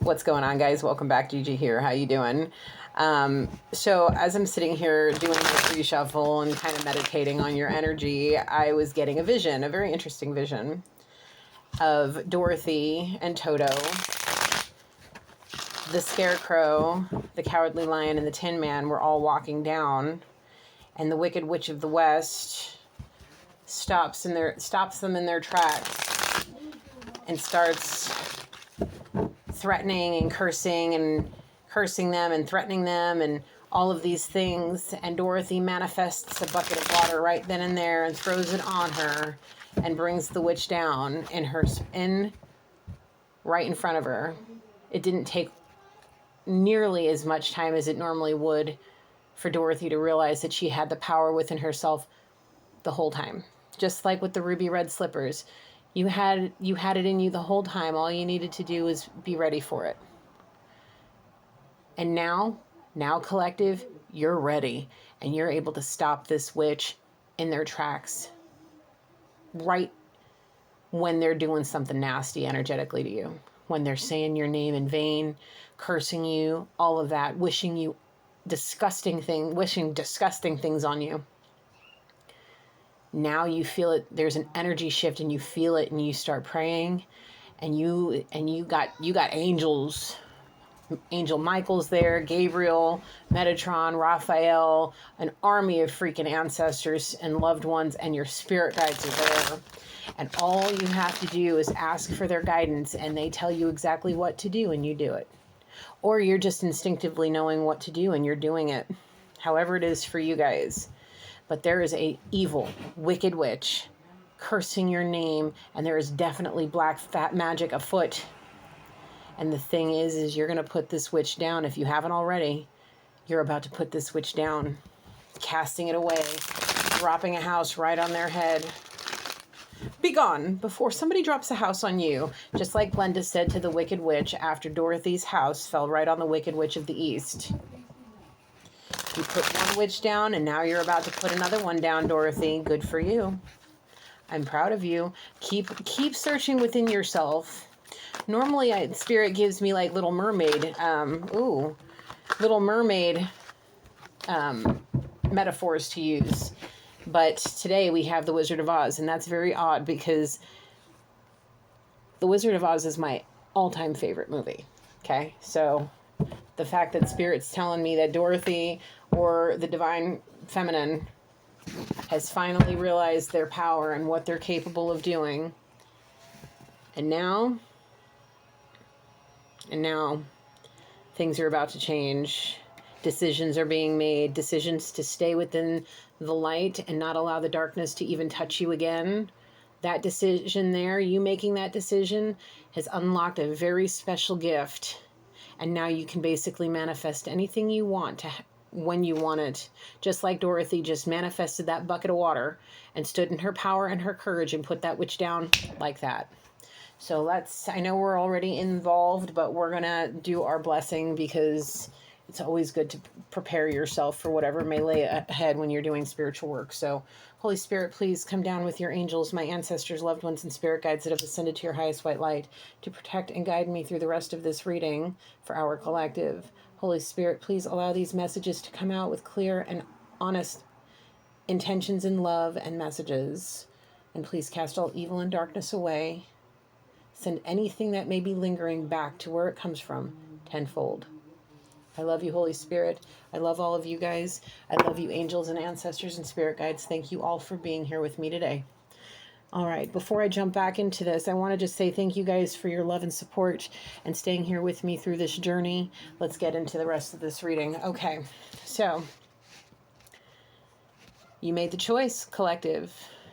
What's going on, guys? Welcome back. Gigi here. How you doing? So as I'm sitting here doing my free shuffle and kind of meditating on your energy, I was getting a vision, a very interesting vision of Dorothy and Toto, the Scarecrow, the Cowardly Lion, and the Tin Man were all walking down, and the Wicked Witch of the West stops them in their tracks and starts threatening and cursing them and threatening them and all of these things. And Dorothy manifests a bucket of water right then and there and throws it on her and brings the witch down right in front of her. It didn't take nearly as much time as it normally would for Dorothy to realize that she had the power within herself the whole time. Just like with the ruby red slippers. You had it in you the whole time. All you needed to do was be ready for it. And now collective, you're ready. And you're able to stop this witch in their tracks right when they're doing something nasty energetically to you. When they're saying your name in vain, cursing you, all of that, wishing disgusting things on you. Now you feel it. There's an energy shift and you feel it, and you start praying, and you got angels. Angel Michael's there, Gabriel, Metatron, Raphael, an army of freaking ancestors and loved ones, and your spirit guides are there. And all you have to do is ask for their guidance, and they tell you exactly what to do, and you do it. Or you're just instinctively knowing what to do, and you're doing it. However it is for you guys. But there is a evil, wicked witch cursing your name, and there is definitely black fat magic afoot. And the thing is you're going to put this witch down. If you haven't already, you're about to put this witch down, casting it away, dropping a house right on their head. Be gone before somebody drops a house on you, just like Glenda said to the Wicked Witch after Dorothy's house fell right on the Wicked Witch of the East. You put one witch down, and now you're about to put another one down, Dorothy. Good for you. I'm proud of you. Keep searching within yourself. Normally, Spirit gives me like Little Mermaid, Little Mermaid metaphors to use. But today we have The Wizard of Oz, and that's very odd because The Wizard of Oz is my all-time favorite movie. Okay, so the fact that Spirit's telling me that Dorothy or the Divine Feminine has finally realized their power and what they're capable of doing. And now things are about to change. Decisions are being made. Decisions to stay within the light and not allow the darkness to even touch you again. That decision there, you making that decision, has unlocked a very special gift. And now you can basically manifest anything you want when you want it. Just like Dorothy just manifested that bucket of water and stood in her power and her courage and put that witch down like that. So I know we're already involved, but we're going to do our blessing because it's always good to prepare yourself for whatever may lay ahead when you're doing spiritual work. So Holy Spirit, please come down with your angels, my ancestors, loved ones, and spirit guides that have ascended to your highest white light to protect and guide me through the rest of this reading for our collective. Holy Spirit, please allow these messages to come out with clear and honest intentions and love and messages. And please cast all evil and darkness away. Send anything that may be lingering back to where it comes from tenfold. I love you, Holy Spirit. I love all of you guys. I love you, angels and ancestors and spirit guides. Thank you all for being here with me today. All right, before I jump back into this, I want to just say thank you guys for your love and support and staying here with me through this journey. Let's get into the rest of this reading. Okay, so you made the choice, collective.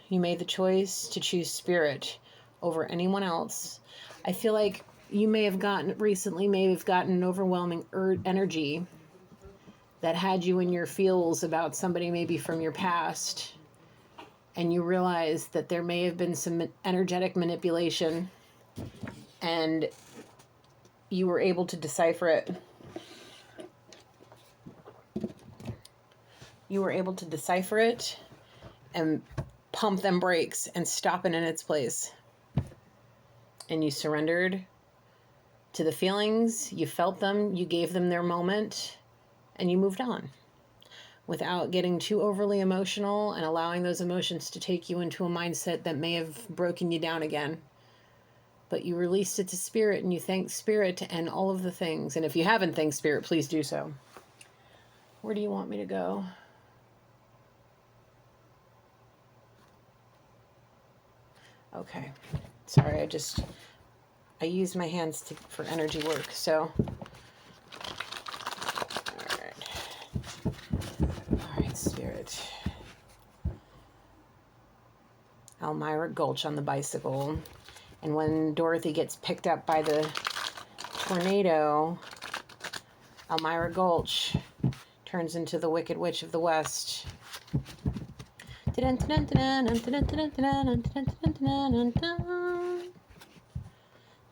You made the choice to choose spirit over anyone else. I feel like you may have gotten an overwhelming energy that had you in your feels about somebody maybe from your past, and you realized that there may have been some energetic manipulation, and you were able to decipher it. You were able to decipher it and pump them brakes and stop it in its place. And you surrendered to the feelings. You felt them, you gave them their moment, and you moved on without getting too overly emotional and allowing those emotions to take you into a mindset that may have broken you down again. But you released it to Spirit, and you thanked Spirit and all of the things. And if you haven't thanked Spirit, please do so. Where do you want me to go? Okay. Sorry, I used my hands for energy work, so. All right, Spirit. Elmira Gulch on the bicycle. And when Dorothy gets picked up by the tornado, Elmira Gulch turns into the Wicked Witch of the West.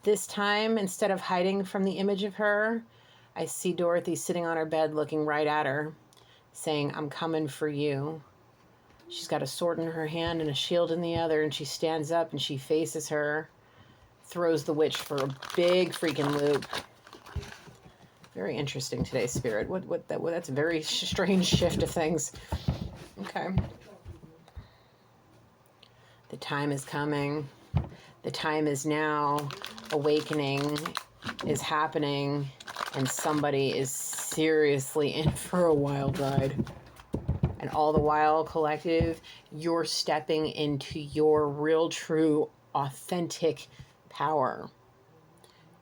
This time, instead of hiding from the image of her, I see Dorothy sitting on her bed looking right at her, saying, I'm coming for you. She's got a sword in her hand and a shield in the other, and she stands up and she faces her, throws the witch for a big freaking loop. Very interesting today, Spirit. That's a very strange shift of things. Okay. The time is coming. The time is now. Awakening is happening, and somebody is seriously in for a wild ride. And all the while, collective, you're stepping into your real, true, authentic power.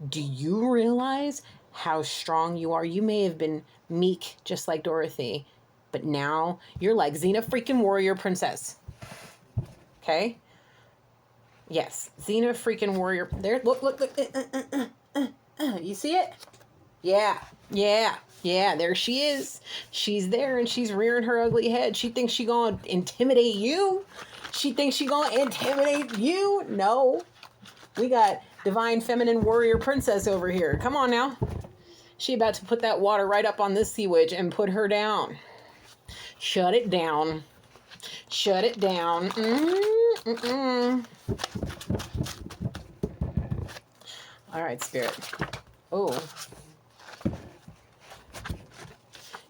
Do you realize how strong you are? You may have been meek, just like Dorothy, but now you're like Xena freaking Warrior Princess. Okay? Yes, Xena freaking Warrior. There, look. You see it? Yeah. There she is. She's there, and she's rearing her ugly head. She thinks she gonna intimidate you. No. We got Divine Feminine Warrior Princess over here. Come on now. She about to put that water right up on this sea witch and put her down. Shut it down. All right, Spirit. Oh.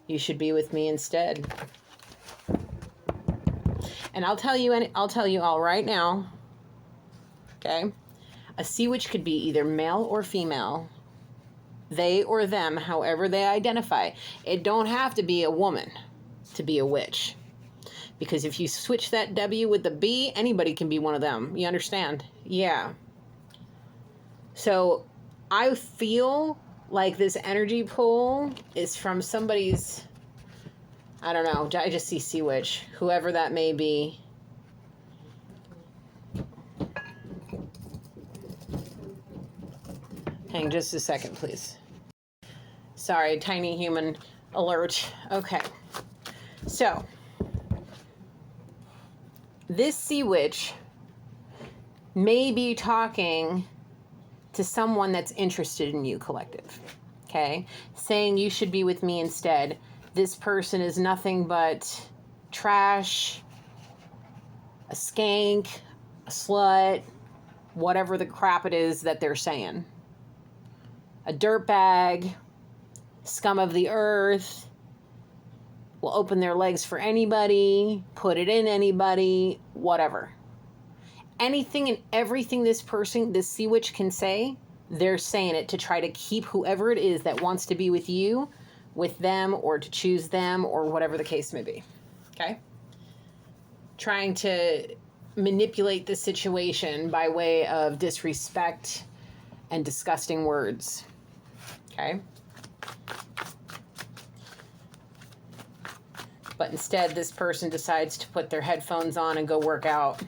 You should be with me instead. And I'll tell you all right now. Okay? A sea witch could be either male or female. They or them, however they identify. It don't have to be a woman to be a witch. Because if you switch that W with the B, anybody can be one of them. You understand? Yeah. So I feel like this energy pull is from somebody's, I don't know, I just see sea witch, whoever that may be. Hang just a second, please. Sorry, tiny human alert. Okay. So, this sea witch may be talking to someone that's interested in you, collective. Okay? Saying you should be with me instead. This person is nothing but trash, a skank, a slut, whatever the crap it is that they're saying. A dirtbag, scum of the earth, will open their legs for anybody, put it in anybody, whatever. Anything and everything this sea witch can say, they're saying it to try to keep whoever it is that wants to be with you, with them, or to choose them, or whatever the case may be. Okay? Trying to manipulate the situation by way of disrespect and disgusting words. Okay? But instead, this person decides to put their headphones on and go work out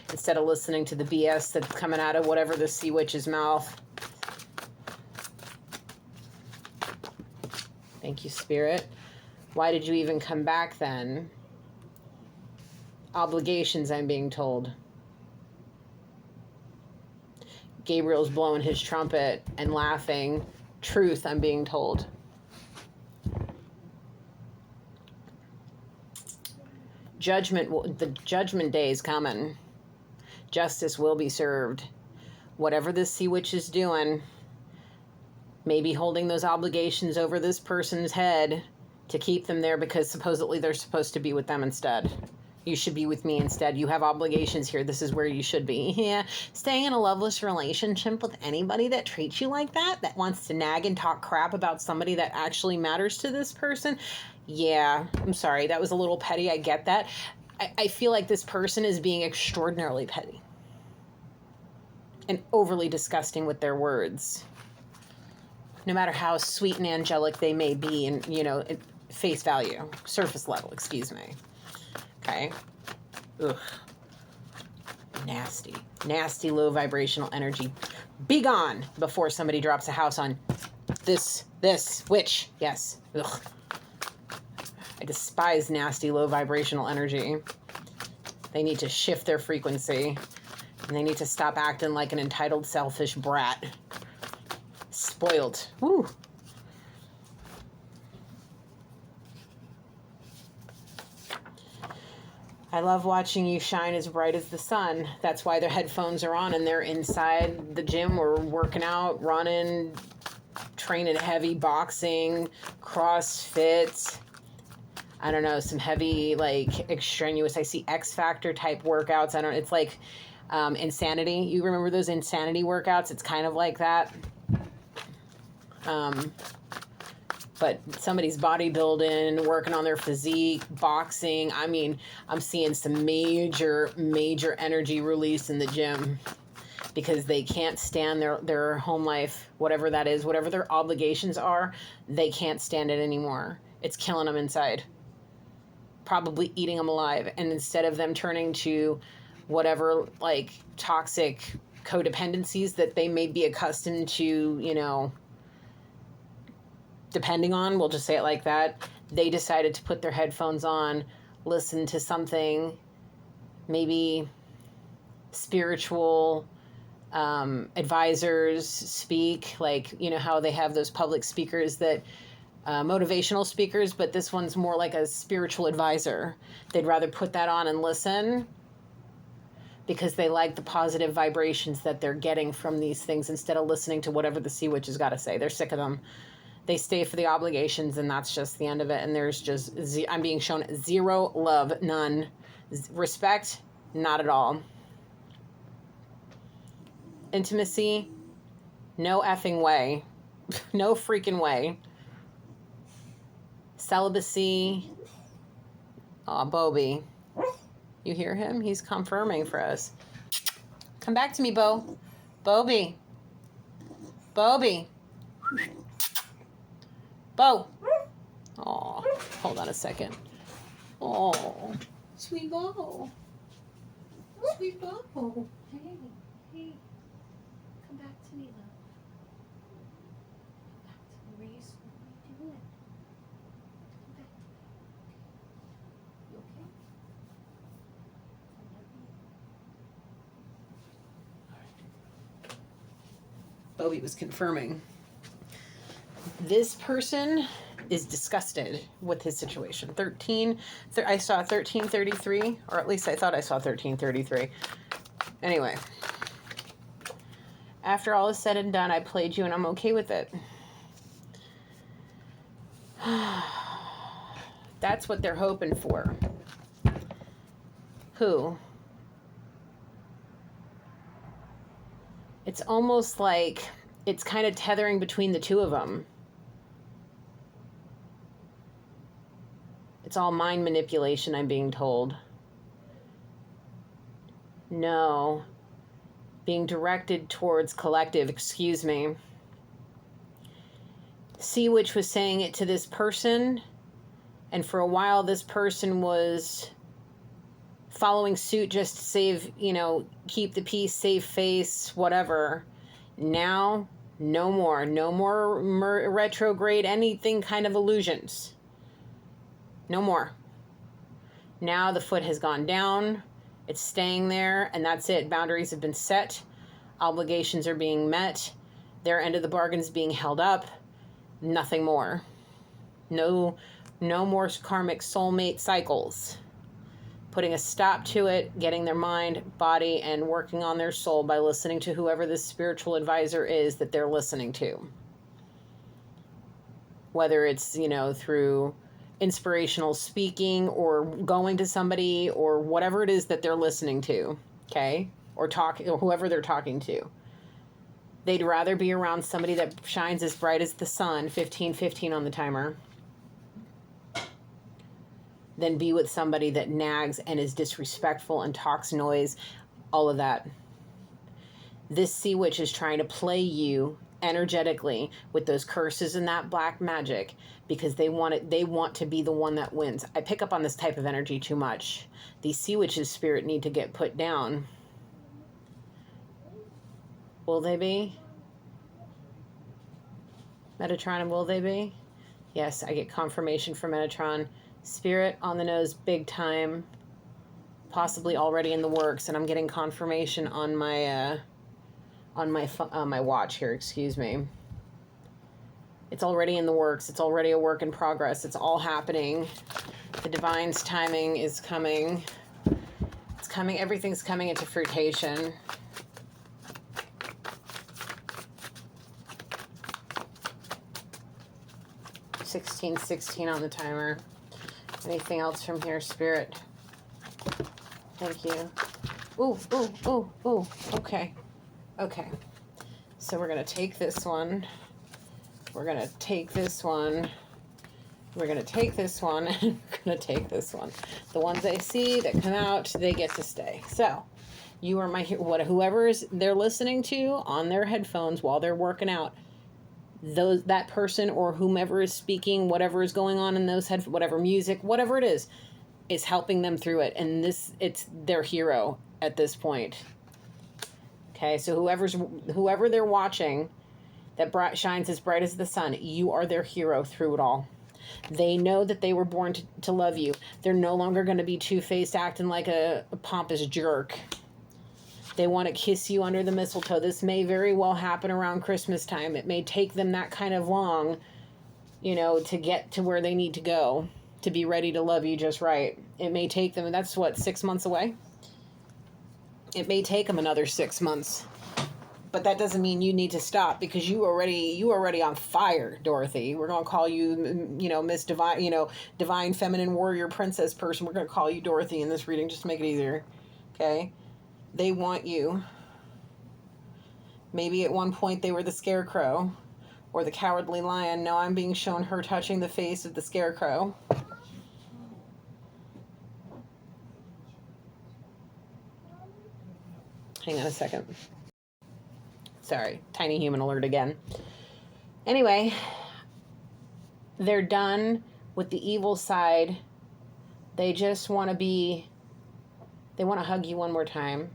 instead of listening to the BS that's coming out of whatever the sea witch's mouth. Thank you, Spirit. Why did you even come back then? Obligations, I'm being told. Gabriel's blowing his trumpet and laughing. Truth, I'm being told. The judgment day is coming. Justice will be served. Whatever this sea witch is doing, Maybe holding those obligations over this person's head to keep them there because supposedly they're supposed to be with them instead. You should be with me instead. You have obligations here. This is where you should be. Yeah. Staying in a loveless relationship with anybody that treats you like that wants to nag and talk crap about somebody that actually matters to this person. Yeah, I'm sorry. That was a little petty. I get that. I feel like this person is being extraordinarily petty and overly disgusting with their words. No matter how sweet and angelic they may be, and, face value, surface level, excuse me. Okay. Ugh. Nasty. Nasty low vibrational energy. Be gone before somebody drops a house on this witch. Yes. Ugh. I despise nasty low vibrational energy. They need to shift their frequency. And they need to stop acting like an entitled, selfish brat. Spoiled. Woo. I love watching you shine as bright as the sun. That's why their headphones are on and they're inside the gym or working out, running, training heavy, boxing, CrossFit. I don't know, some heavy, like, extraneous. I see X Factor type workouts. It's like Insanity. You remember those Insanity workouts? It's kind of like that. But somebody's bodybuilding, working on their physique, boxing. I mean, I'm seeing some major energy release in the gym because they can't stand their home life, whatever that is, whatever their obligations are, they can't stand it anymore. It's killing them inside, probably eating them alive. And instead of them turning to whatever, like, toxic codependencies that they may be accustomed to, depending on, we'll just say it like that, they decided to put their headphones on, listen to something, maybe spiritual advisors speak, like, how they have those public speakers that, motivational speakers, but this one's more like a spiritual advisor. They'd rather put that on and listen because they like the positive vibrations that they're getting from these things instead of listening to whatever the sea witch has got to say. They're sick of them. They stay for the obligations, and that's just the end of it. And there's just, I'm being shown zero love, none. Respect, not at all. Intimacy, no effing way. No freaking way. Celibacy, Bobby. You hear him? He's confirming for us. Come back to me, Bo. Bobby. Bobby. Bo. Oh, hold on a second. Oh, sweet Bo. Sweet Bo. Hey. Come back to me, love. Come back to me. What are you doing? Come back to me. You okay? I love you. Bobby was confirming. This person is disgusted with his situation. I saw 1333, or at least I thought I saw 1333. Anyway, after all is said and done, I played you and I'm okay with it. That's what they're hoping for. Who? It's almost like it's kind of tethering between the two of them. It's all mind manipulation, I'm being told. No. Being directed towards collective, excuse me. Sea Witch was saying it to this person, and for a while this person was following suit just to save, keep the peace, save face, whatever. Now, no more. No more retrograde, anything kind of illusions. No more. Now the foot has gone down. It's staying there, and that's it. Boundaries have been set. Obligations are being met. Their end of the bargain is being held up. Nothing more. No more karmic soulmate cycles. Putting a stop to it, getting their mind, body, and working on their soul by listening to whoever this spiritual advisor is that they're listening to. whether it's, through inspirational speaking or going to somebody or whatever it is that they're listening to, okay? Or talking, or whoever they're talking to. They'd rather be around somebody that shines as bright as the sun, 15:15 on the timer, than be with somebody that nags and is disrespectful and talks noise, all of that. This sea witch is trying to play you energetically with those curses and that black magic because they want to be the one that wins. I pick up on this type of energy too much. These sea witches' spirit need to get put down. Will they be? Metatron, and will they be? Yes, I get confirmation from Metatron. Spirit on the nose, big time. Possibly already in the works, and I'm getting confirmation on my my watch here. Excuse me. It's already in the works. It's already a work in progress. It's all happening. The divine's timing is coming. It's coming. Everything's coming into fruition. $16:16 on the timer. Anything else from here, Spirit? Thank you. Ooh, ooh, ooh, ooh. Okay. Okay. So we're going to take this one. We're going to take this one. We're going to take this one. And we're going to take this one. The ones I see that come out, they get to stay. So you are my, whoever they're listening to on their headphones while they're working out, that person or whomever is speaking, whatever is going on in those whatever music, whatever it is helping them through it. And it's their hero at this point. Okay, so whoever they're watching that shines as bright as the sun, you are their hero through it all. They know that they were born to love you. They're no longer going to be two-faced, acting like a pompous jerk. They want to kiss you under the mistletoe. This may very well happen around Christmas time. It may take them that kind of long, to get to where they need to go, to be ready to love you just right. It may take them, and that's 6 months away? It may take them another 6 months. But that doesn't mean you need to stop, because you already on fire, Dorothy. We're going to call you, Miss Divine, Divine Feminine Warrior Princess person. We're going to call you Dorothy in this reading, just to make it easier. Okay? They want you. Maybe at one point they were the Scarecrow or the Cowardly Lion. Now I'm being shown her touching the face of the Scarecrow. Hang on a second. Sorry, tiny human alert again. Anyway, they're done with the evil side. They just want to hug you one more time.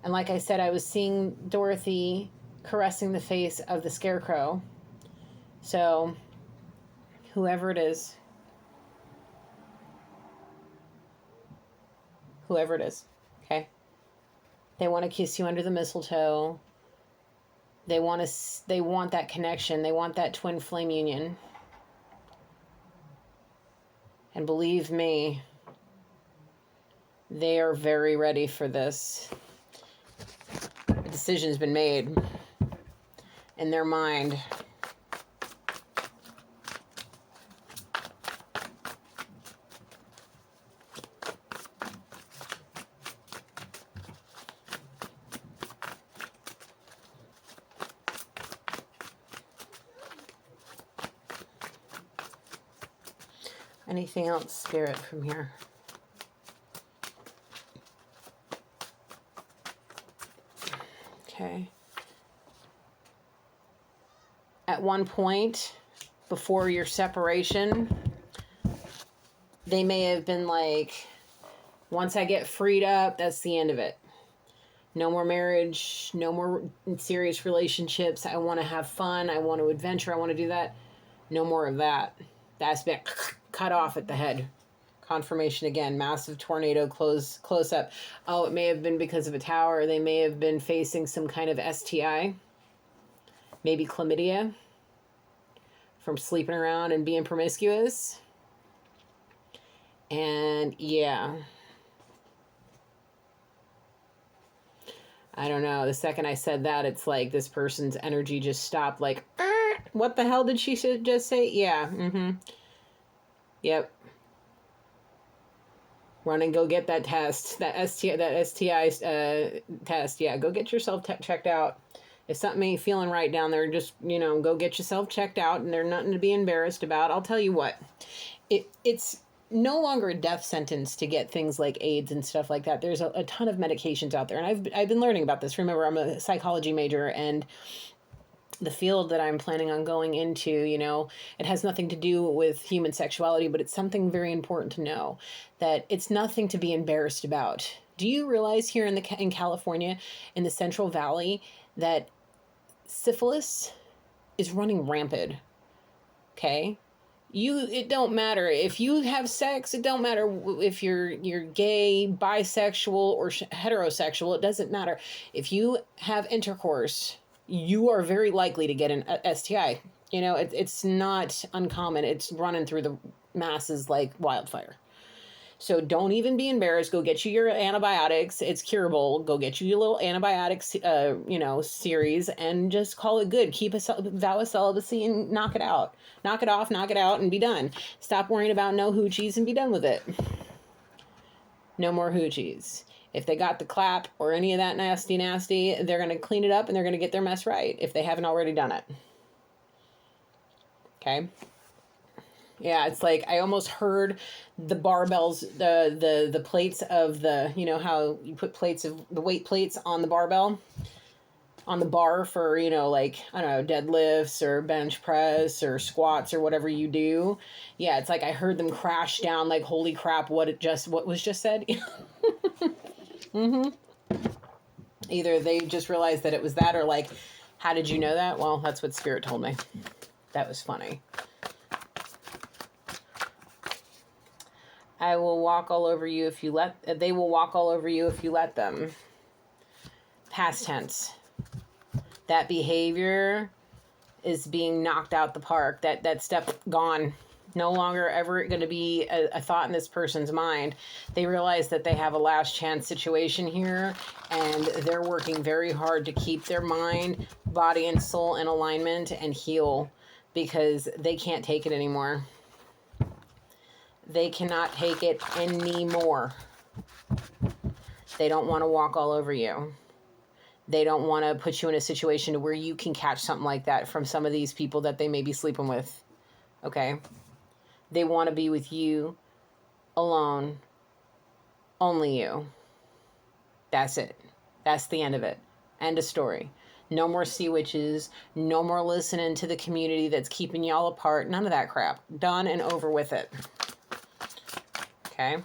And like I said, I was seeing Dorothy caressing the face of the Scarecrow. So, whoever it is, okay? They want to kiss you under the mistletoe. They want that connection. They want that twin flame union. And believe me, they are very ready for this. The decision's been made in their mind. Anything else, Spirit, from here? Okay. At one point, before your separation, they may have been like, once I get freed up, that's the end of it. No more marriage, no more serious relationships. I want to have fun. I want to adventure. I want to do that. No more of that. That's been cut off at the head. Confirmation again. Massive tornado close up. Oh, it may have been because of a tower. They may have been facing some kind of STI. Maybe chlamydia from sleeping around and being promiscuous. And yeah. I don't know. The second I said that, it's like this person's energy just stopped, like, What the hell did she just say? Yeah. Yep. Run and go get that test, that STI test. Yeah, go get yourself checked out. If something ain't feeling right down there, just, go get yourself checked out, and there's nothing to be embarrassed about. I'll tell you what, it's no longer a death sentence to get things like AIDS and stuff like that. There's a ton of medications out there, and I've been learning about this. Remember, I'm a psychology major, and the field that I'm planning on going into, it has nothing to do with human sexuality, but it's something very important to know, that it's nothing to be embarrassed about. Do you realize here in California, in the Central Valley, that syphilis is running rampant? Okay? It don't matter if you have sex. It don't matter if you're gay, bisexual, or heterosexual. It doesn't matter. If you have intercourse, you are very likely to get an STI. It's not uncommon. It's running through the masses like wildfire. So don't even be embarrassed. Go get you your antibiotics. It's curable. Go get you your little antibiotics, series, and just call it good. Keep a vow of celibacy and knock it out. Knock it off, knock it out, and be done. Stop worrying about no hoochies and be done with it. No more hoochies. If they got the clap or any of that nasty, they're going to clean it up and they're going to get their mess right if they haven't already done it. Okay? Yeah, it's like I almost heard the barbells, the plates of the, how you put the weight plates on the barbell, on the bar for, like, I don't know, deadlifts or bench press or squats or whatever you do. Yeah, it's like I heard them crash down like, holy crap, what was just said? Either they just realized that it was that, or like, how did you know that? Well, that's what Spirit told me. That was funny. They will walk all over you if you let them. Past tense. That behavior is being knocked out the park. That step gone. No longer ever going to be a thought in this person's mind. They realize that they have a last chance situation here, and they're working very hard to keep their mind, body, and soul in alignment and heal, because they can't take it anymore. They cannot take it anymore. They don't want to walk all over you. They don't want to put you in a situation where you can catch something like that from some of these people that they may be sleeping with. Okay? They want to be with you, alone, only you. That's it. That's the end of it. End of story. No more sea witches. No more listening to the community that's keeping y'all apart. None of that crap. Done and over with it. Okay?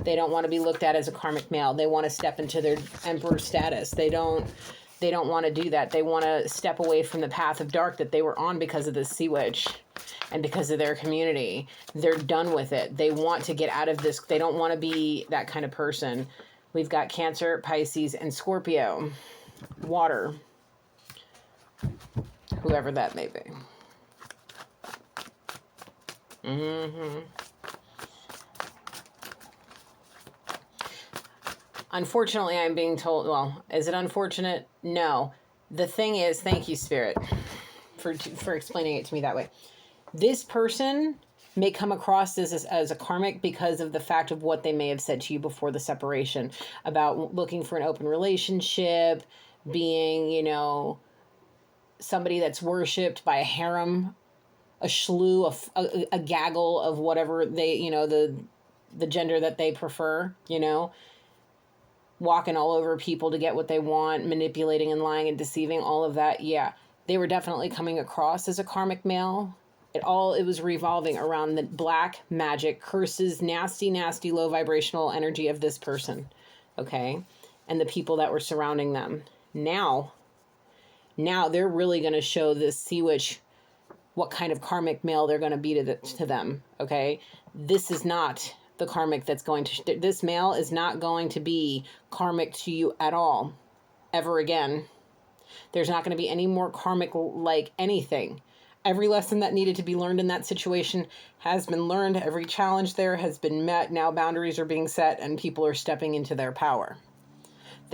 They don't want to be looked at as a karmic male. They want to step into their emperor status. They don't want to do that. They want to step away from the path of dark that they were on because of this sea witch and because of their community. They're done with it. They want to get out of this. They don't want to be that kind of person. We've got Cancer, Pisces, and Scorpio. Water. Whoever that may be. Unfortunately, I'm being told, well, is it unfortunate? No. The thing is, thank you, Spirit, for explaining it to me that way. This person may come across as a karmic because of the fact of what they may have said to you before the separation about looking for an open relationship, being, somebody that's worshipped by a harem, a shlu, a gaggle of whatever they, the gender that they prefer, walking all over people to get what they want, manipulating and lying and deceiving, all of that. Yeah, they were definitely coming across as a karmic male. It was revolving around the black magic, curses, nasty, low vibrational energy of this person. Okay. And the people that were surrounding them. Now they're really going to show this sea witch what kind of karmic male they're going to be to them. Okay. This is not the karmic that's going to, this male is not going to be karmic to you at all, ever again. There's not going to be any more karmic like anything. Every lesson that needed to be learned in that situation has been learned. Every challenge there has been met. Now boundaries are being set and people are stepping into their power.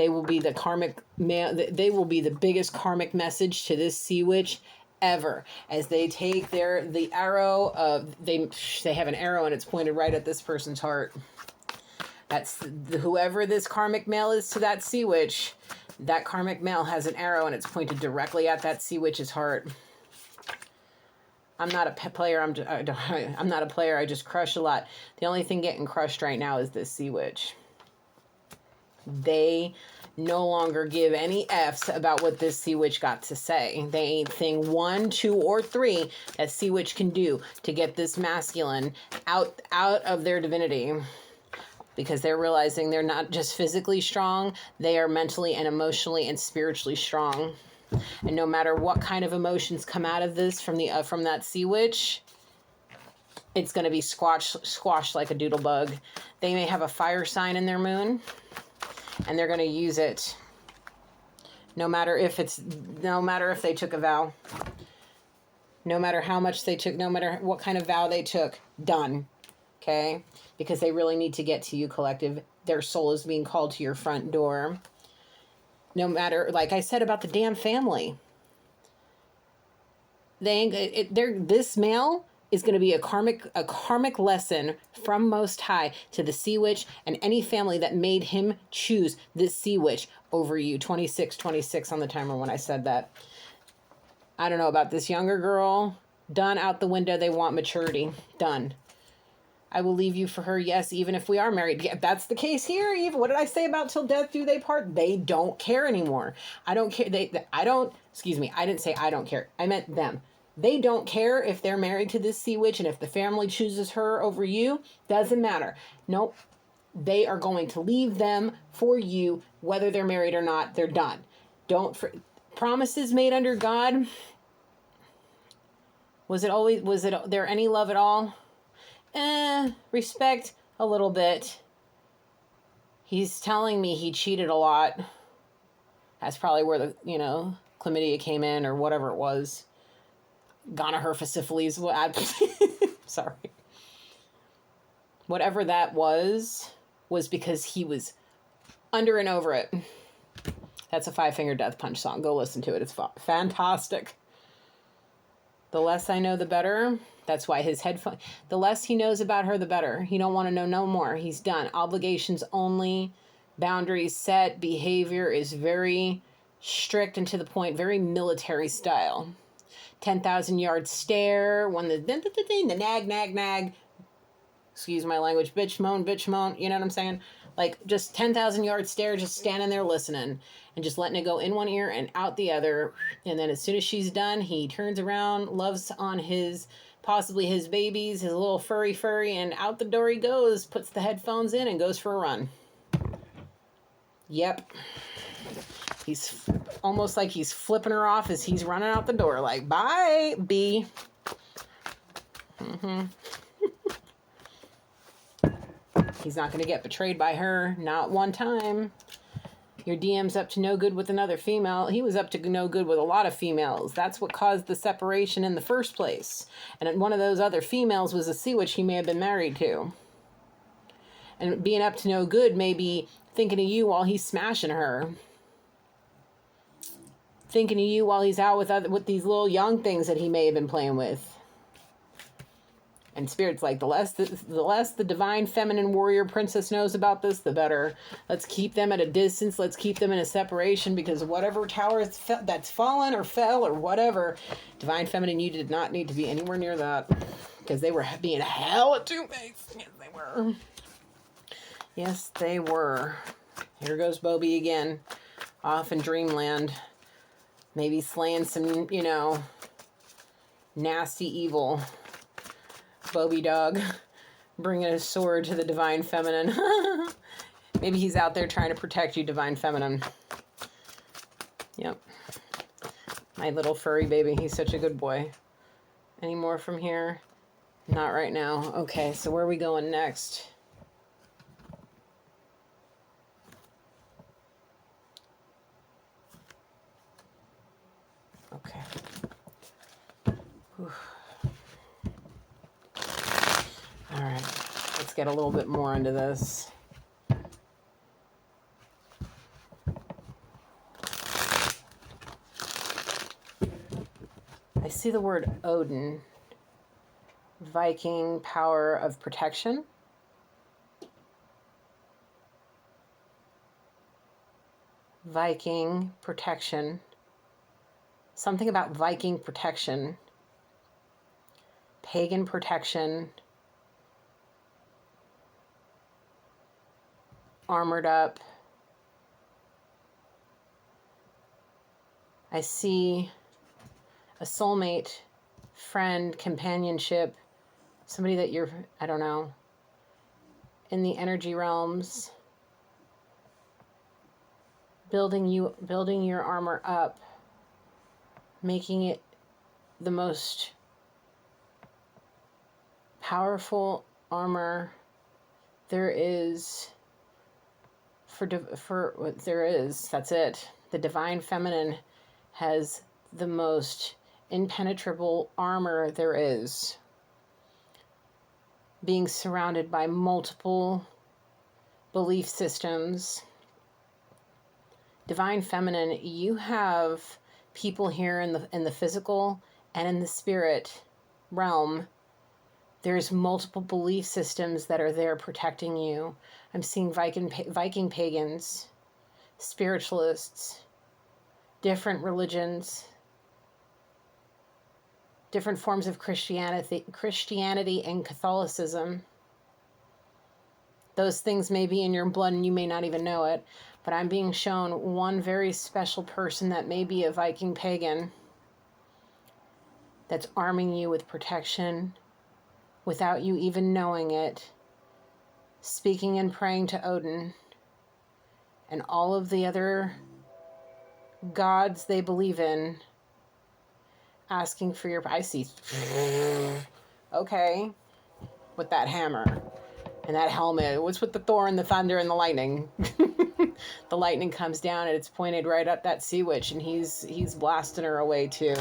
They will be the karmic they will be the biggest karmic message to this sea witch ever, as they take the arrow of they have an arrow and it's pointed right at this person's heart. That's whoever this karmic male is to that sea witch. That karmic male has an arrow and it's pointed directly at that sea witch's heart. I'm not a player. I'm not a player. I just crush a lot. The only thing getting crushed right now is this sea witch. They no longer give any F's about what this sea witch got to say. They ain't thing 1, 2, or 3 that sea witch can do to get this masculine out of their divinity. Because they're realizing they're not just physically strong, they are mentally and emotionally and spiritually strong. And no matter what kind of emotions come out of this from that sea witch, it's going to be squashed like a doodle bug. They may have a fire sign in their moon, and they're going to use it. No matter if they took a vow, no matter how much they took, no matter what kind of vow they took, done. Okay? Because they really need to get to you, collective. Their soul is being called to your front door. No matter, like I said about the damn family, this male is going to be a karmic lesson from Most High to the sea witch and any family that made him choose this sea witch over you. 26 on the timer when I said that. I don't know about this younger girl. Done, out the window. They want maturity. Done. I will leave you for her, yes, even if we are married. Yeah, that's the case here. Even what did I say about till death do they part? They don't care anymore. I don't care. I didn't say I don't care. I meant them. They don't care if they're married to this sea witch, and if the family chooses her over you, doesn't matter. Nope. They are going to leave them for you, whether they're married or not. They're done. Promises made under God. Was there any love at all? Respect a little bit. He's telling me he cheated a lot. That's probably where the, chlamydia came in or whatever it was. Gonorrhea, syphilis. Sorry. Whatever that was because he was under and over it. That's a Five Finger Death Punch song. Go listen to it. It's fantastic. The less I know, the better. That's why the less he knows about her, the better. He don't want to know no more. He's done. Obligations only. Boundaries set. Behavior is very strict and to the point. Very military style. 10,000 yard stare. When the nag. Excuse my language. Bitch moan. You know what I'm saying? Like just 10,000 yard stare. Just standing there listening. And just letting it go in one ear and out the other. And then as soon as she's done, he turns around, loves on possibly his babies, his little furry, and out the door he goes, puts the headphones in, and goes for a run. Yep. He's almost like he's flipping her off as he's running out the door, like, bye, B. He's not going to get betrayed by her, not one time. Your DM's up to no good with another female. He was up to no good with a lot of females. That's what caused the separation in the first place. And one of those other females was a sea witch he may have been married to. And being up to no good may be thinking of you while he's smashing her. Thinking of you while he's out with these little young things that he may have been playing with. And Spirit's like, the less the divine feminine warrior princess knows about this, the better. Let's keep them at a distance. Let's keep them in a separation, because whatever tower that's fallen or fell or whatever, divine feminine, you did not need to be anywhere near that, because they were being hella two-faced. Yes, they were. Yes, they were. Here goes Bobby again, off in dreamland, maybe slaying some, nasty evil. Bobby dog bringing a sword to the divine feminine. Maybe he's out there trying to protect you, divine feminine. Yep. My little furry baby. He's such a good boy. Any more from here? Not right now. Okay, so where are we going next? Okay. Whew. All right, let's get a little bit more into this. I see the word Odin. Viking, power of protection. Viking, protection. Something about Viking protection. Pagan protection. Armored up. I see a soulmate, friend, companionship, somebody that you're, I don't know, in the energy realms, building your armor up, making it the most powerful armor there is for what there is. That's it. The divine feminine has the most impenetrable armor there is, being surrounded by multiple belief systems. Divine feminine, you have people here in the physical and in the spirit realm. There's multiple belief systems that are there protecting you. I'm seeing Viking pagans, spiritualists, different religions, different forms of Christianity and Catholicism. Those things may be in your blood and you may not even know it, but I'm being shown one very special person that may be a Viking pagan that's arming you with protection without you even knowing it, speaking and praying to Odin and all of the other gods they believe in, asking for your, I see, okay, with that hammer and that helmet. What's with the Thor and the thunder and the lightning? The lightning comes down and it's pointed right at that sea witch, and he's blasting her away too.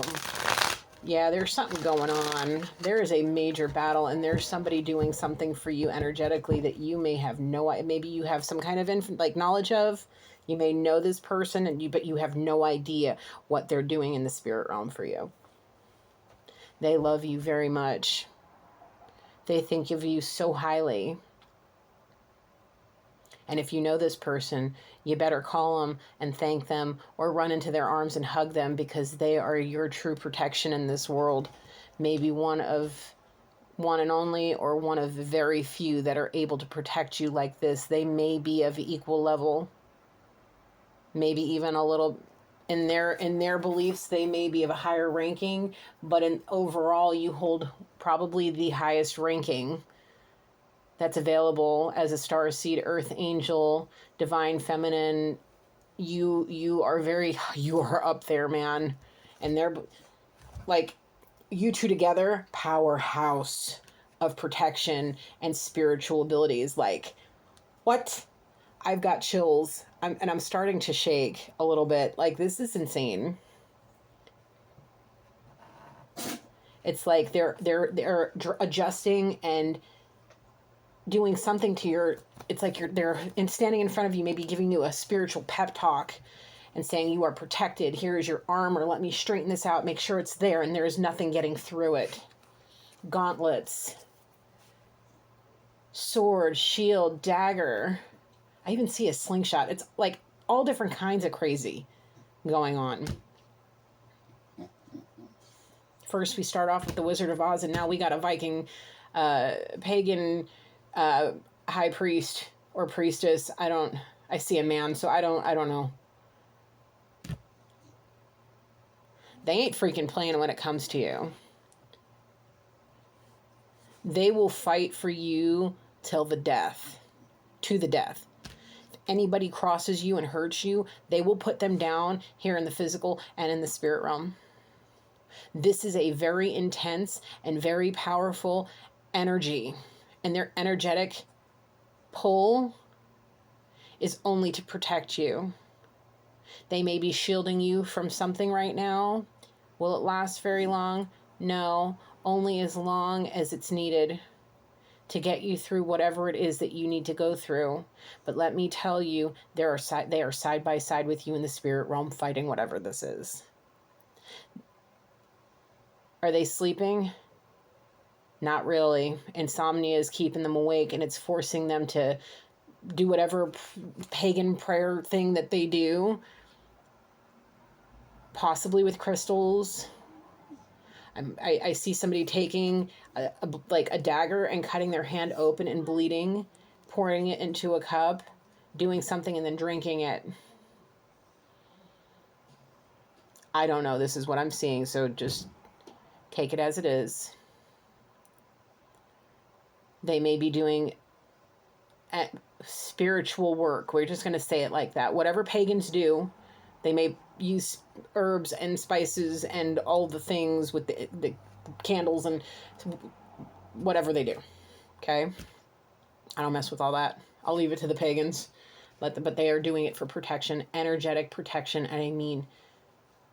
Yeah, there's something going on. There is a major battle, and there's somebody doing something for you energetically that you may have no idea. Maybe you have some kind of knowledge of. You may know this person, but you have no idea what they're doing in the spirit realm for you. They love you very much. They think of you so highly. And if you know this person, you better call them and thank them or run into their arms and hug them, because they are your true protection in this world. Maybe one and only, or one of very few that are able to protect you like this. They may be of equal level. Maybe even a little in their beliefs, they may be of a higher ranking, but in overall you hold probably the highest ranking that's available as a starseed, earth angel, divine feminine. You are up there, man. And they're like, you two together, powerhouse of protection and spiritual abilities. Like, what? I've got chills. I'm starting to shake a little bit. Like, this is insane. It's like they're adjusting and doing something to your, it's like they're standing in front of you, maybe giving you a spiritual pep talk and saying, you are protected. Here is your armor. Let me straighten this out. Make sure it's there and there is nothing getting through it. Gauntlets, sword, shield, dagger. I even see a slingshot. It's like all different kinds of crazy going on. First, we start off with the Wizard of Oz, and now we got a Viking, pagan, high priest or priestess. I see a man, so I don't know. They ain't freaking playing when it comes to you. They will fight for you till the death, to the death. If anybody crosses you and hurts you, they will put them down here in the physical and in the spirit realm. This is a very intense and very powerful energy, and their energetic pull is only to protect you. They may be shielding you from something right now. Will it last very long? No, only as long as it's needed to get you through whatever it is that you need to go through. But let me tell you, they are side by side with you in the spirit realm, fighting whatever this is. Are they sleeping? Not really. Insomnia is keeping them awake, and it's forcing them to do whatever pagan prayer thing that they do, possibly with crystals. I see somebody taking like a dagger and cutting their hand open and bleeding, pouring it into a cup, doing something, and then drinking it. I don't know. This is what I'm seeing, so just take it as it is. They may be doing spiritual work. We're just going to say it like that. Whatever pagans do, they may use herbs and spices and all the things with the candles and whatever they do. Okay? I don't mess with all that. I'll leave it to the pagans. But they are doing it for protection, energetic protection, and I mean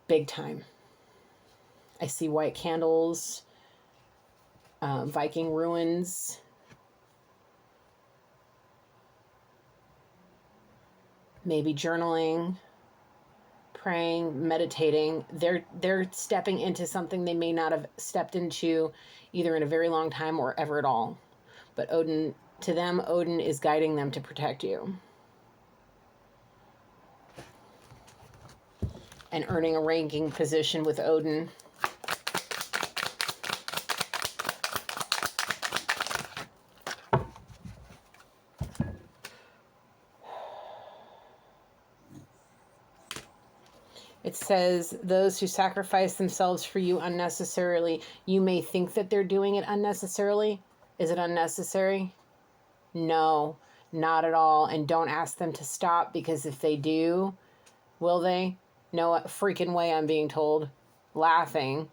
big time. I see white candles, Viking ruins. Maybe journaling, praying, meditating. They're stepping into something they may not have stepped into either in a very long time or ever at all. But Odin, to them, Odin is guiding them to protect you. And earning a ranking position with Odin. It says, those who sacrifice themselves for you unnecessarily, you may think that they're doing it unnecessarily. Is it unnecessary? No, not at all. And don't ask them to stop, because if they do, will they? No freaking way, I'm being told. Laughing.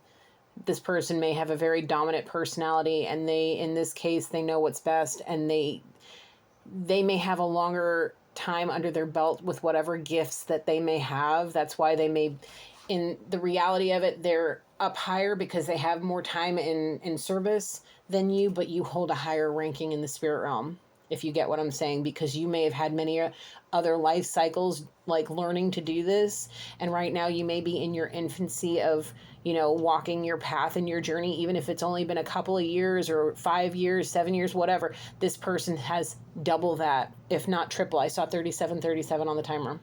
This person may have a very dominant personality, and they, in this case, they know what's best, and they may have a longer time under their belt with whatever gifts that they may have. That's why they may, in the reality of it, they're up higher because they have more time in service than you, but you hold a higher ranking in the spirit realm, if you get what I'm saying, because you may have had many other life cycles like learning to do this, and right now you may be in your infancy of, you know, walking your path and your journey, even if it's only been a couple of years or 5 years, 7 years, whatever. This person has double that, if not triple. I saw 3737 on the timer.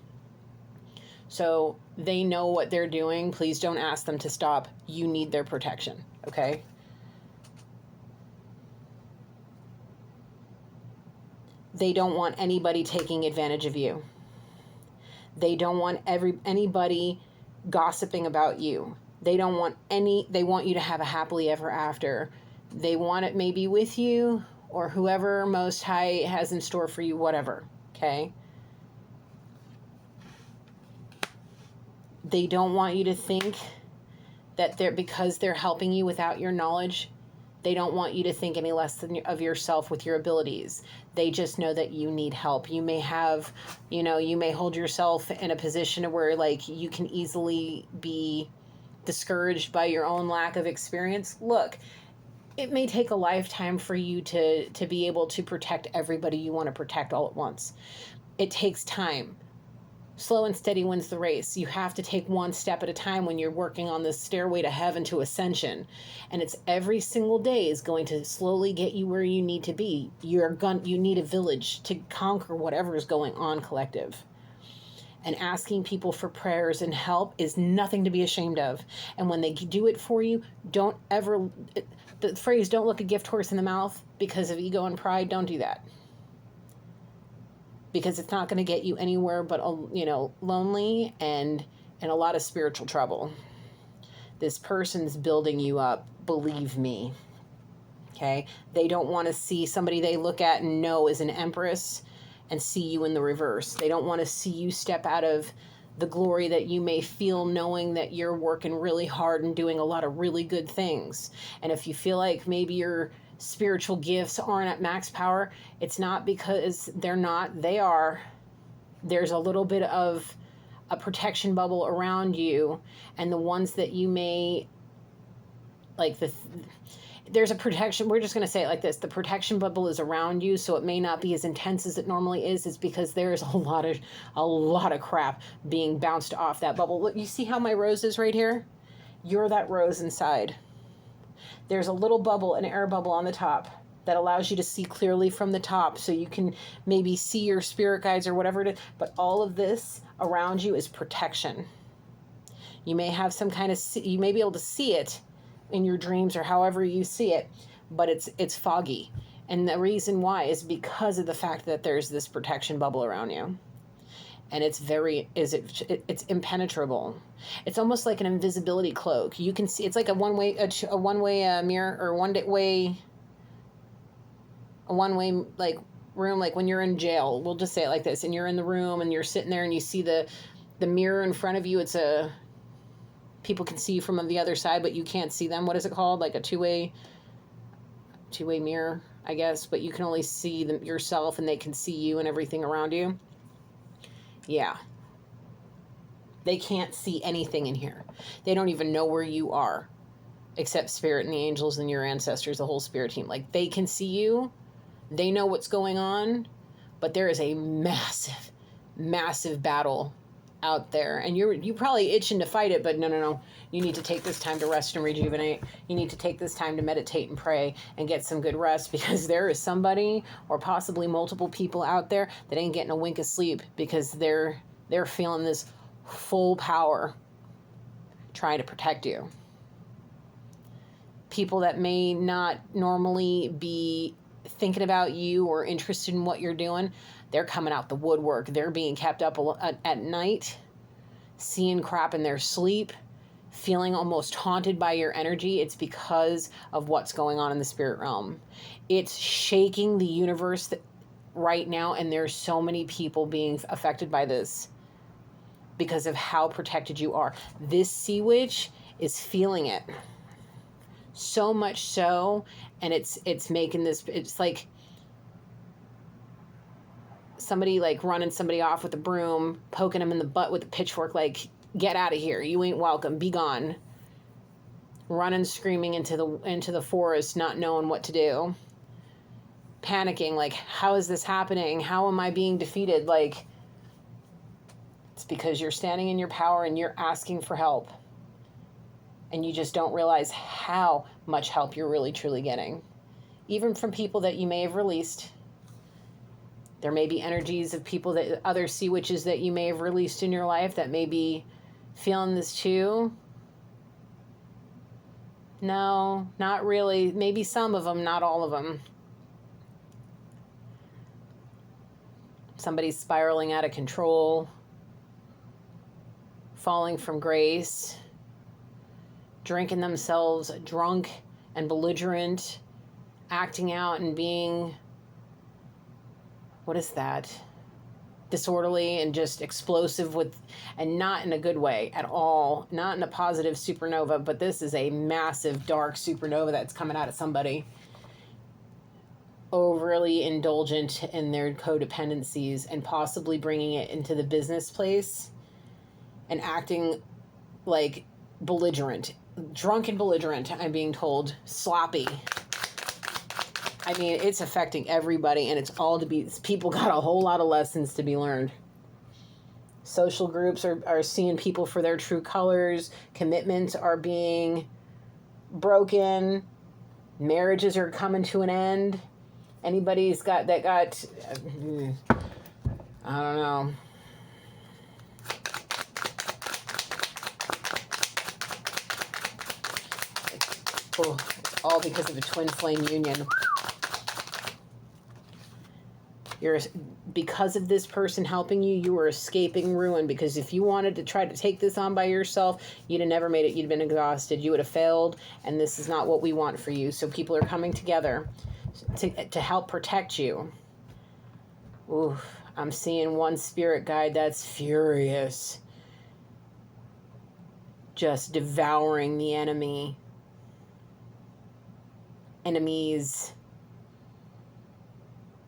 So they know what they're doing. Please don't ask them to stop. You need their protection, okay? They don't want anybody taking advantage of you. They don't want anybody gossiping about you. They don't want they want you to have a happily ever after. They want it maybe with you or whoever Most High has in store for you, whatever, okay? They don't want you to think that because they're helping you without your knowledge, they don't want you to think any less of yourself with your abilities. They just know that you need help. You may have, you know, you may hold yourself in a position where like you can easily be discouraged by your own lack of experience. Look, it may take a lifetime for you to be able to protect everybody you want to protect all at once. It takes time. Slow and steady wins the race. You have to take one step at a time when you're working on this stairway to heaven, to ascension. And it's every single day is going to slowly get you where you need to be. You need a village to conquer whatever is going on, collective. And asking people for prayers and help is nothing to be ashamed of. And when they do it for you, don't ever, the phrase, don't look a gift horse in the mouth because of ego and pride, don't do that. Because it's not going to get you anywhere but, you know, lonely and in a lot of spiritual trouble. This person's building you up, believe me. Okay? They don't want to see somebody they look at and know is an empress and see you in the reverse. They don't want to see you step out of the glory that you may feel knowing that you're working really hard and doing a lot of really good things. And if you feel like maybe you're spiritual gifts aren't at max power, it's not because they're not. They are. There's a little bit of a protection bubble around you, and the ones that you may like there's a protection, we're just going to say it like this, the protection bubble is around you, so it may not be as intense as it normally is. It's because there's a lot of crap being bounced off that bubble. Look, you see how my rose is right here? You're that rose inside. there's a little bubble, an air bubble on the top that allows you to see clearly from the top, so you can maybe see your spirit guides or whatever it is. But all of this around you is protection. You may have some kind of, you may be able to see it in your dreams or however you see it, but it's foggy. And the reason why is because of the fact that there's this protection bubble around you. And it's it's impenetrable. It's almost like an invisibility cloak. You can see, it's like a one-way mirror, or a one-way like room, like when you're in jail. We'll just say it like this, and you're in the room and you're sitting there and you see the mirror in front of you. It's people can see you from the other side, but you can't see them. What is it called? Like a two-way mirror, I guess, but you can only see yourself, and they can see you and everything around you. Yeah. They can't see anything in here. They don't even know where you are, except Spirit and the angels and your ancestors, the whole Spirit team. Like, they can see you. They know what's going on, but there is a massive, massive battle out there, and you probably itching to fight it, but no. You need to take this time to rest and rejuvenate. You need to take this time to meditate and pray and get some good rest, because there is somebody, or possibly multiple people out there, that ain't getting a wink of sleep because they're feeling this full power trying to protect you. People that may not normally be thinking about you or interested in what you're doing, they're coming out the woodwork. They're being kept up at night, seeing crap in their sleep, feeling almost haunted by your energy. It's because of what's going on in the spirit realm. It's shaking the universe right now, and there's so many people being affected by this because of how protected you are. This sea witch is feeling it. So much so, and it's making this, it's like somebody like running somebody off with a broom, poking them in the butt with a pitchfork, like, get out of here, you ain't welcome, be gone. Running, screaming into the forest, not knowing what to do. Panicking, like, how is this happening? How am I being defeated? Like, it's because you're standing in your power and you're asking for help. And you just don't realize how much help you're really truly getting. Even from people that you may have released. There may be energies of people, that other sea witches that you may have released in your life, that may be feeling this too. No, not really. Maybe some of them, not all of them. Somebody's spiraling out of control, falling from grace, drinking themselves drunk and belligerent, acting out and being, what is that? Disorderly and just explosive and not in a good way at all. Not in a positive supernova, but this is a massive dark supernova that's coming out of somebody. Overly indulgent in their codependencies and possibly bringing it into the business place and acting like belligerent. Drunk and belligerent, I'm being told. Sloppy. I mean, it's affecting everybody, and it's all to be, people got a whole lot of lessons to be learned. Social groups are seeing people for their true colors. Commitments are being broken. Marriages are coming to an end. Anybody's got, I don't know. Oh, all because of a twin flame union. Because of this person helping you, you are escaping ruin. Because if you wanted to try to take this on by yourself, you'd have never made it. You'd have been exhausted. You would have failed, and this is not what we want for you. So people are coming together to help protect you. Ooh, I'm seeing one spirit guide that's furious, just devouring the enemies.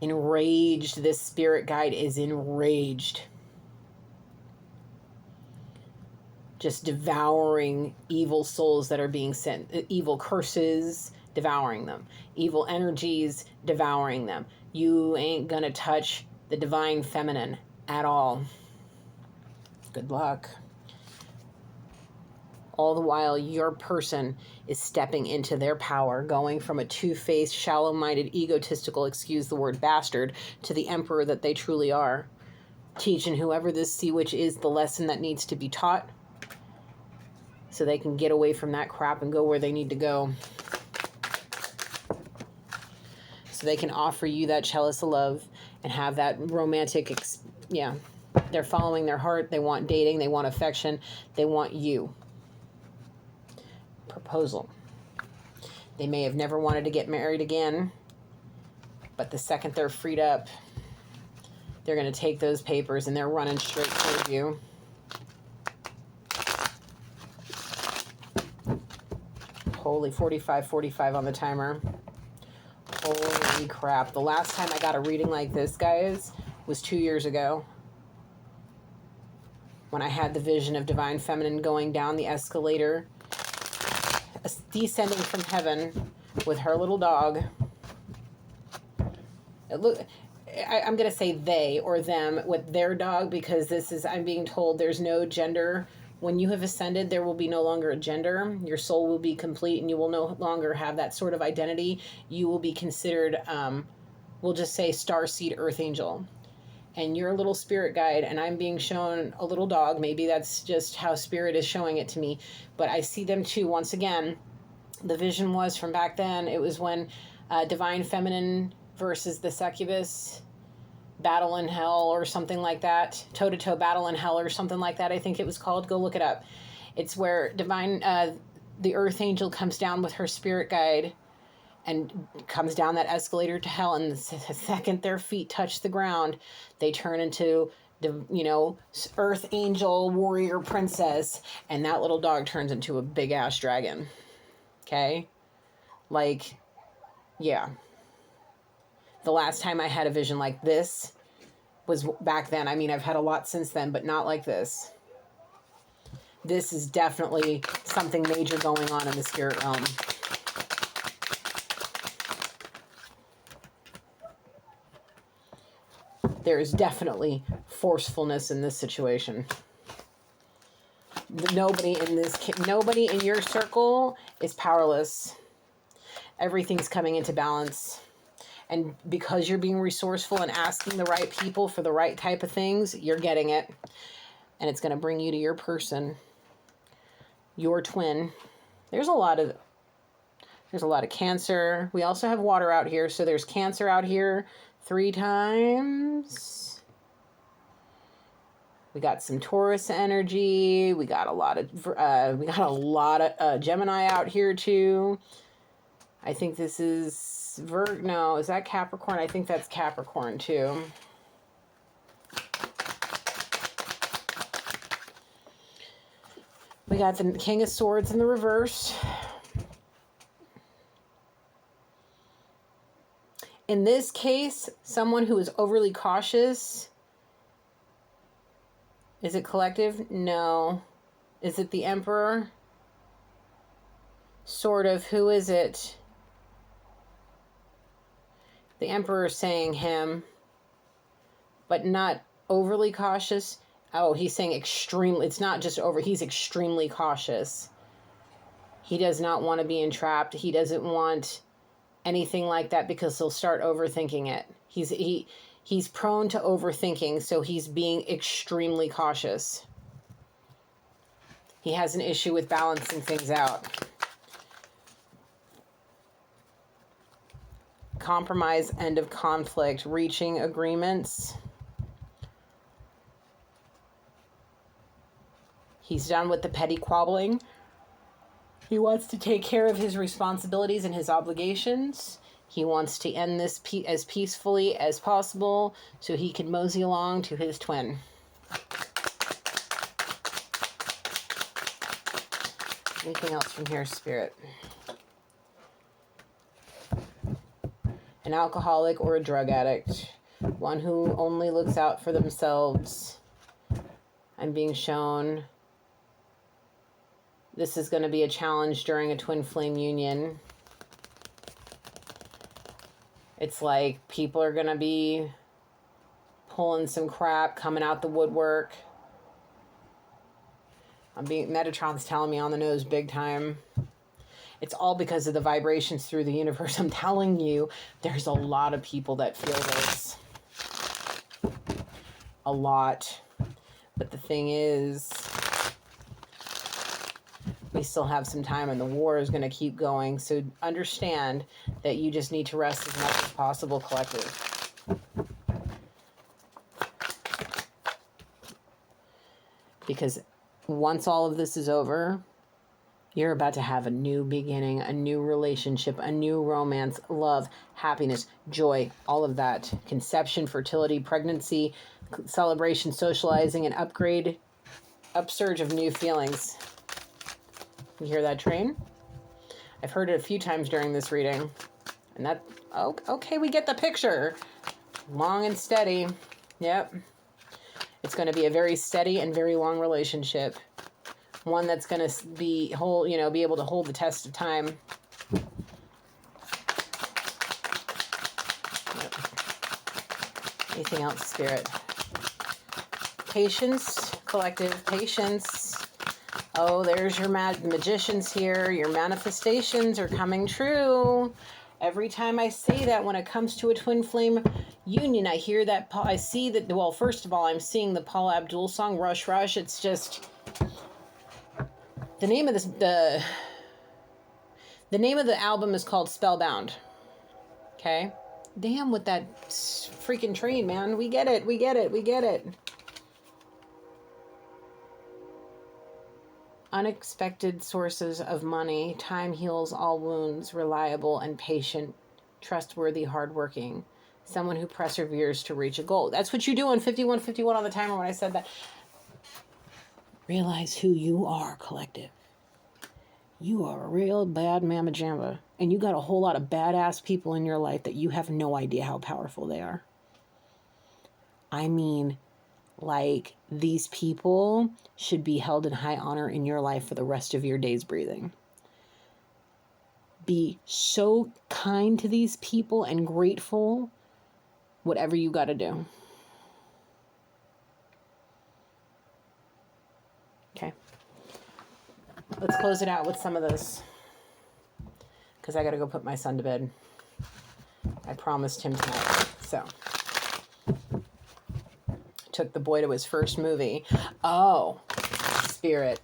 Enraged. This spirit guide is enraged. Just devouring evil souls that are being sent. Evil curses, devouring them. Evil energies, devouring them. You ain't gonna touch the divine feminine at all. Good luck. All the while, your person is stepping into their power, going from a two-faced, shallow-minded, egotistical, excuse the word bastard, to the emperor that they truly are. Teaching whoever this sea witch is the lesson that needs to be taught so they can get away from that crap and go where they need to go. So they can offer you that chalice of love and have that romantic, they're following their heart. They want dating. They want affection. They want you. Proposal. They may have never wanted to get married again, but the second they're freed up, they're going to take those papers and they're running straight toward you. Holy 45 on the timer. Holy crap. The last time I got a reading like this, guys, was 2 years ago. When I had the vision of Divine Feminine going down the escalator, descending from heaven with her little dog. I'm going to say they or them with their dog, because I'm being told there's no gender. When you have ascended, there will be no longer a gender. Your soul will be complete and you will no longer have that sort of identity. You will be considered, we'll just say starseed earth angel. And you're a little spirit guide, and I'm being shown a little dog. Maybe that's just how spirit is showing it to me. But I see them too. Once again, the vision was from back then. It was when Divine Feminine versus the succubus battle in hell or something like that. Toe-to-toe battle in hell or something like that, I think it was called. Go look it up. It's where the earth angel comes down with her spirit guide and comes down that escalator to hell, and the second their feet touch the ground, they turn into the, earth angel, warrior, princess, and that little dog turns into a big-ass dragon. Okay? Yeah. The last time I had a vision like this was back then. I mean, I've had a lot since then, but not like this. This is definitely something major going on in the spirit realm. There is definitely forcefulness in this situation. Nobody in your circle is powerless. Everything's coming into balance. And because you're being resourceful and asking the right people for the right type of things, you're getting it. And it's going to bring you to your person, your twin. There's a lot of Cancer. We also have water out here. So there's Cancer out here 3 times. We got some Taurus energy. We got a lot of Gemini out here too. I think this is no, is that Capricorn? I think that's Capricorn too. We got the King of Swords in the reverse. In this case, someone who is overly cautious. Is it collective? No. Is it the Emperor? Sort of. Who is it? The Emperor is saying him, but not overly cautious. Oh, he's saying extremely. It's not just over. He's extremely cautious. He does not want to be entrapped. He doesn't want anything like that because he'll start overthinking it. He's prone to overthinking, so he's being extremely cautious. He has an issue with balancing things out. Compromise, end of conflict, reaching agreements. He's done with the petty squabbling. He wants to take care of his responsibilities and his obligations. He wants to end this as peacefully as possible so he can mosey along to his twin. Anything else from here, Spirit? An alcoholic or a drug addict. One who only looks out for themselves. I'm being shown this is going to be a challenge during a twin flame union. It's like people are going to be pulling some crap, coming out the woodwork. Metatron's telling me on the nose big time. It's all because of the vibrations through the universe. I'm telling you, there's a lot of people that feel this. A lot. But the thing is, we still have some time and the war is going to keep going. So understand that you just need to rest as much as possible, collective. Because once all of this is over, you're about to have a new beginning, a new relationship, a new romance, love, happiness, joy, all of that. Conception, fertility, pregnancy, celebration, socializing, an upsurge of new feelings. You hear that train? I've heard it a few times during this reading. And that, okay, we get the picture. Long and steady. Yep. It's going to be a very steady and very long relationship. One that's going to be able to hold the test of time. Yep. Anything else, Spirit? Patience, collective, patience. Oh, there's your magicians here. Your manifestations are coming true. Every time I say that, when it comes to a twin flame union, I hear that. I see that. Well, first of all, I'm seeing the Paula Abdul song, Rush Rush. It's just the name of the name of the album is called Spellbound. Okay, damn with that freaking train, man. We get it. We get it. We get it. Unexpected sources of money. Time heals all wounds. Reliable and patient. Trustworthy, hardworking. Someone who perseveres to reach a goal. That's what you do on 5151 on the timer when I said that. Realize who you are, collective. You are a real bad mamma jamba. And you got a whole lot of badass people in your life that you have no idea how powerful they are. I mean, like, these people should be held in high honor in your life for the rest of your days breathing. Be so kind to these people and grateful, whatever you got to do. Okay. Let's close it out with some of this. Because I got to go put my son to bed. I promised him tonight. So. Took the boy to his first movie. Oh, Spirit.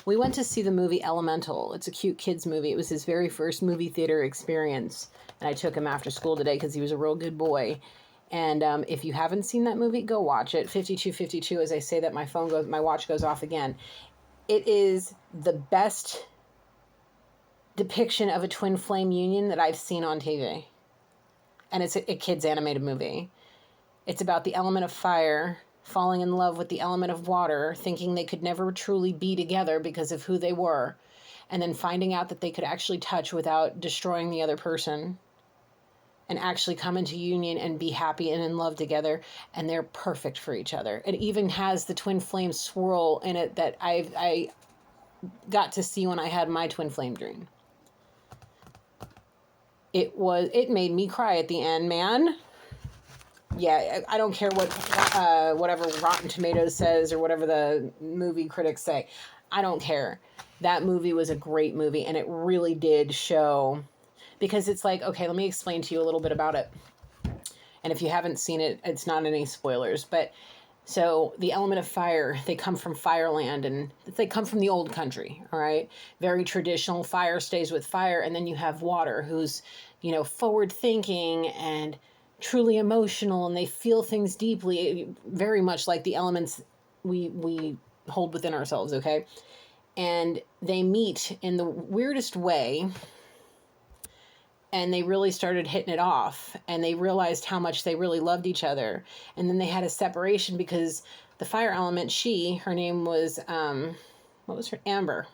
We went to see the movie Elemental. It's a cute kids movie. It was his very first movie theater experience. And I took him after school today because he was a real good boy. And if you haven't seen that movie, go watch it. 5252, as I say that, my watch goes off again. It is the best depiction of a twin flame union that I've seen on TV. And it's a kid's animated movie. It's about the element of fire falling in love with the element of water, thinking they could never truly be together because of who they were, and then finding out that they could actually touch without destroying the other person and actually come into union and be happy and in love together, and they're perfect for each other. It even has the twin flame swirl in it that I got to see when I had my twin flame dream. It made me cry at the end, man. Yeah, I don't care what whatever Rotten Tomatoes says or whatever the movie critics say. I don't care. That movie was a great movie, and it really did show, because it's like, okay, let me explain to you a little bit about it. And if you haven't seen it, it's not any spoilers. But so the element of fire, they come from Fireland, and they come from the old country, all right? Very traditional. Fire stays with fire, and then you have water, who's, forward thinking and truly emotional, and they feel things deeply, very much like the elements we hold within ourselves, okay? And they meet in the weirdest way, and they really started hitting it off, and they realized how much they really loved each other. And then they had a separation because the fire element, her name was, what was her? Ember,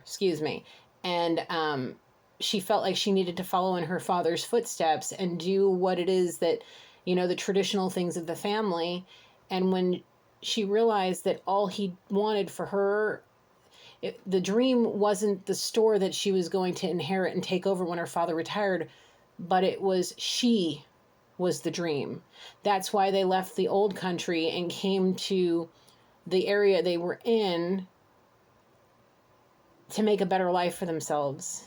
excuse me. And she felt like she needed to follow in her father's footsteps and do what it is that, the traditional things of the family. And when she realized that all he wanted for her, the dream wasn't the store that she was going to inherit and take over when her father retired, but it was she was the dream. That's why they left the old country and came to the area they were in to make a better life for themselves.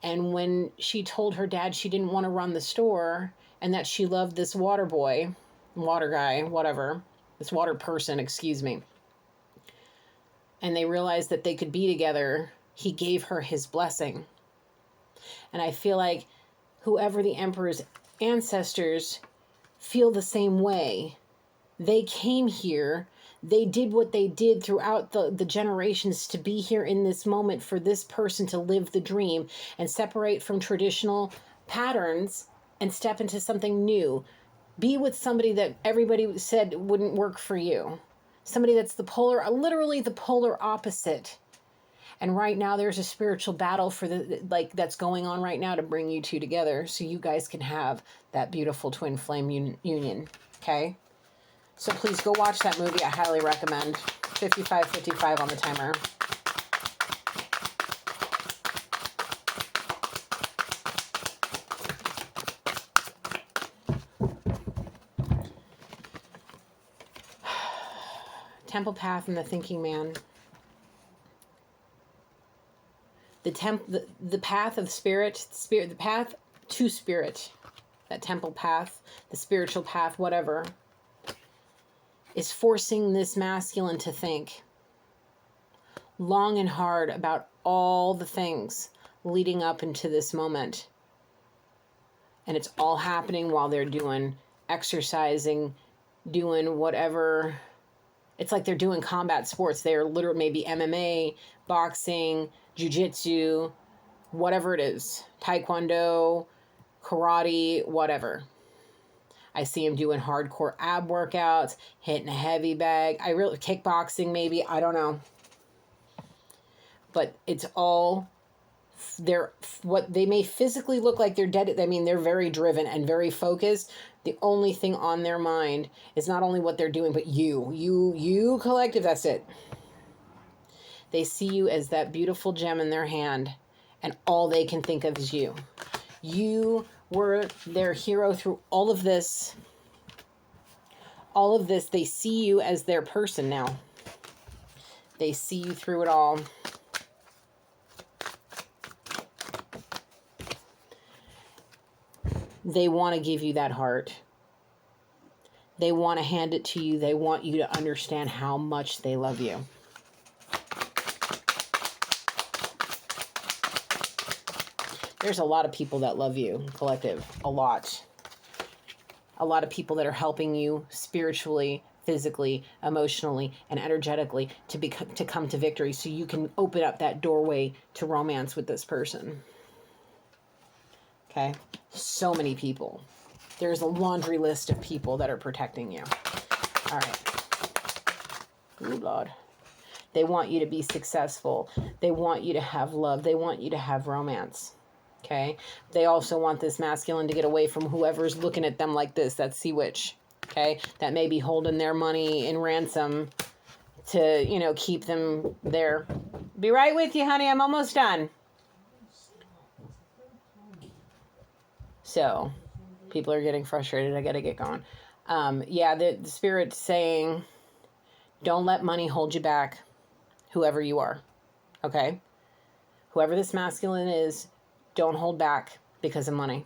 And when she told her dad she didn't want to run the store and that she loved this water boy, water guy, whatever, this water person, excuse me, and they realized that they could be together, he gave her his blessing. And I feel like whoever the emperor's ancestors feel the same way. They came here. They did what they did throughout the generations to be here in this moment for this person to live the dream and separate from traditional patterns and step into something new. Be with somebody that everybody said wouldn't work for you. Somebody that's literally the polar opposite. And right now there's a spiritual battle for that's going on right now to bring you two together so you guys can have that beautiful twin flame union. Okay? So please go watch that movie. I highly recommend. 55:55 on the timer. Temple Path and the Thinking Man. The path of spirit, the path to spirit, that temple path, the spiritual path, whatever, is forcing this masculine to think long and hard about all the things leading up into this moment. And it's all happening while they're doing exercising, doing whatever. It's like they're doing combat sports. They're literally maybe MMA, boxing, jiu-jitsu, whatever it is, taekwondo, karate, whatever. I see him doing hardcore ab workouts, hitting a heavy bag. Kickboxing maybe, I don't know. But it's all, what they may physically look like they're dead. I mean, they're very driven and very focused. The only thing on their mind is not only what they're doing, but you collective, that's it. They see you as that beautiful gem in their hand, and all they can think of is you. You were their hero through all of this. All of this, they see you as their person now. They see you through it all. They want to give you that heart. They want to hand it to you. They want you to understand how much they love you. There's a lot of people that love you, collective, a lot. A lot of people that are helping you spiritually, physically, emotionally, and energetically to come to victory so you can open up that doorway to romance with this person. Okay? So many people. There's a laundry list of people that are protecting you. All right. Ooh, Lord. They want you to be successful. They want you to have love. They want you to have romance. Okay? They also want this masculine to get away from whoever's looking at them like this, that sea witch. Okay? That may be holding their money in ransom to, keep them there. Be right with you, honey. I'm almost done. So, people are getting frustrated. I got to get going. The spirit's saying, don't let money hold you back, whoever you are. Okay? Whoever this masculine is, don't hold back because of money.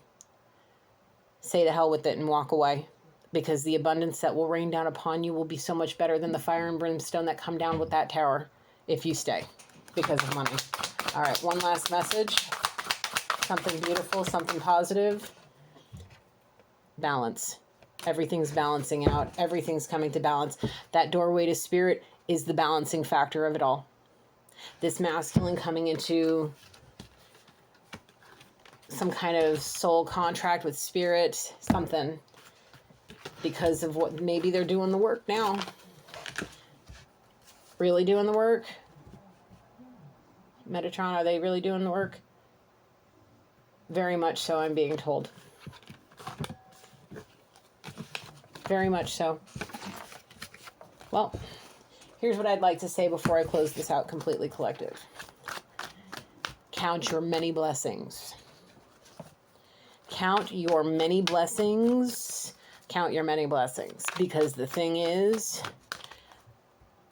Say to hell with it and walk away, because the abundance that will rain down upon you will be so much better than the fire and brimstone that come down with that tower if you stay because of money. All right, one last message. Something beautiful, something positive. Balance. Everything's balancing out. Everything's coming to balance. That doorway to spirit is the balancing factor of it all. This masculine coming into some kind of soul contract with spirit, something, because of what maybe they're doing the work now. Really doing the work? Metatron, are they really doing the work? Very much so, I'm being told. Very much so. Well, here's what I'd like to say before I close this out completely, collective. Count your many blessings. Count your many blessings. Count your many blessings. Because the thing is,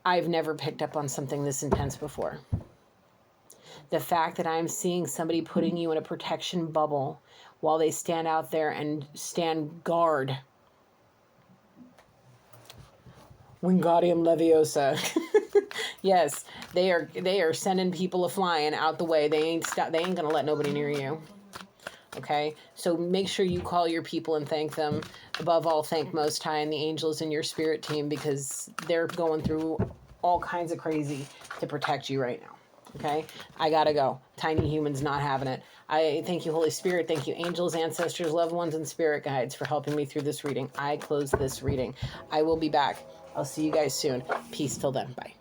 I've never picked up on something this intense before. The fact that I'm seeing somebody putting you in a protection bubble while they stand out there and stand guard. Wingardium Leviosa. Yes, they are sending people a flying out the way. They ain't gonna let nobody near you. Okay, so make sure you call your people and thank them. Above all, thank Most High and the angels in your spirit team, because they're going through all kinds of crazy to protect you right now. Okay, I gotta go. Tiny humans not having it. I thank you, Holy Spirit. Thank you, angels, ancestors, loved ones, and spirit guides for helping me through this reading. I close this reading. I will be back. I'll see you guys soon. Peace till then. Bye.